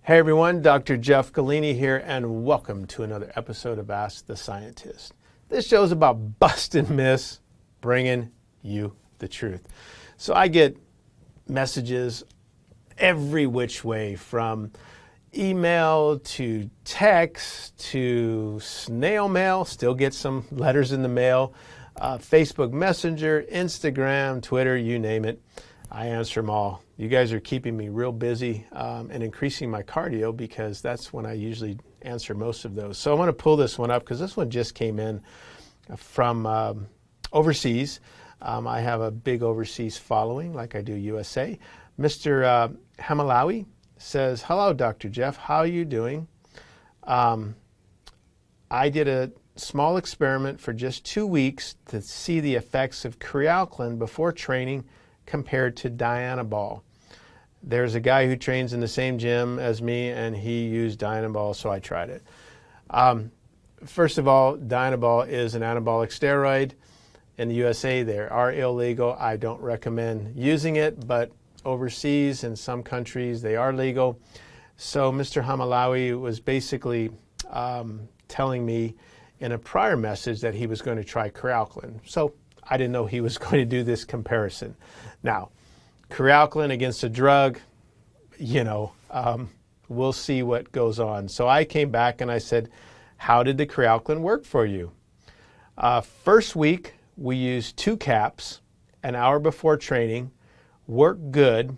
Hey everyone, Dr. Jeff Galini here, and welcome to another episode of Ask the Scientist. This show is about busting myths, bringing you the truth. So I get messages every which way, from email to text to snail mail, still get some letters in the mail, Facebook Messenger, Instagram, Twitter, you name it. I answer them all. You guys are keeping me real busy and increasing my cardio, because that's when I usually answer most of those. So I want to pull this one up because this one just came in from overseas. I have a big overseas following like I do USA. Mr. Hamalawi says, "Hello, Dr. Jeff. How are you doing? I did a small experiment for just 2 weeks to see the effects of Kre-Alkalyn before training compared to Dianabol. There's a guy who trains in the same gym as me, and he used Dianabol, so I tried it." First of all, Dianabol is an anabolic steroid. In the USA, they are illegal. I don't recommend using it, but overseas in some countries, they are legal. So Mr. Hamalawi was basically telling me in a prior message that he was going to try Kre-Alkalyn. So I didn't know he was going to do this comparison. Now, Kre-Alkalyn against a drug, we'll see what goes on. So I came back and I said, how did the Kre-Alkalyn work for you? First week, we used 2 caps an hour before training, worked good,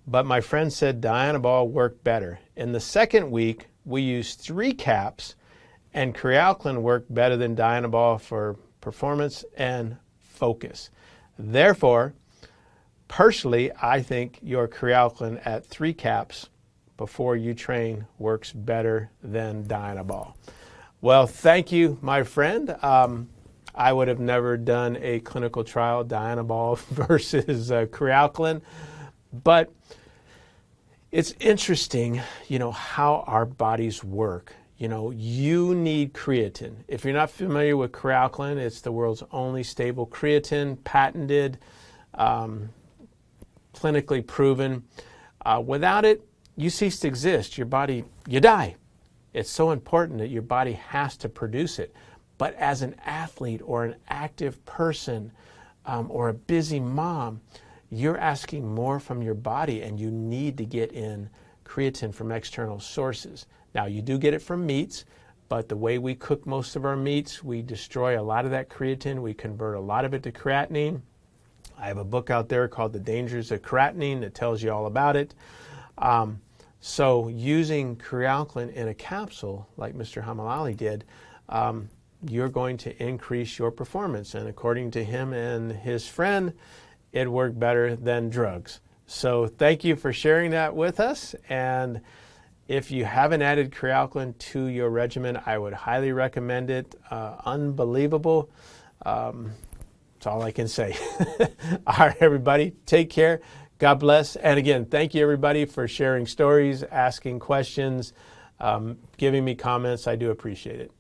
but my friend said Dianabol worked better. In the second week, we used 3 caps, and Kre-Alkalyn worked better than Dianabol for performance and focus. Therefore, personally, I think your Kre-Alkalyn at 3 caps before you train works better than Dianabol. Well, thank you, my friend. I would have never done a clinical trial, Dianabol versus Kre-Alkalyn, but it's interesting, how our bodies work. You need creatine. If you're not familiar with Kre-Alkalyn, it's the world's only stable creatine, patented, clinically proven. Without it, you cease to exist. Your body, you die. It's so important that your body has to produce it. But as an athlete or an active person or a busy mom, you're asking more from your body, and you need to get in creatine from external sources. Now, you do get it from meats, but the way we cook most of our meats, we destroy a lot of that creatine. We convert a lot of it to creatinine. I have a book out there called The Dangers of Creatinine that tells you all about it. So using Kre-Alkalyn in a capsule, like Mr. Hamalawi did, you're going to increase your performance. And according to him and his friend, it worked better than drugs. So thank you for sharing that with us. And if you haven't added Kre-Alkalyn to your regimen, I would highly recommend it. Unbelievable. That's all I can say. All right, everybody, take care. God bless. And again, thank you, everybody, for sharing stories, asking questions, giving me comments. I do appreciate it.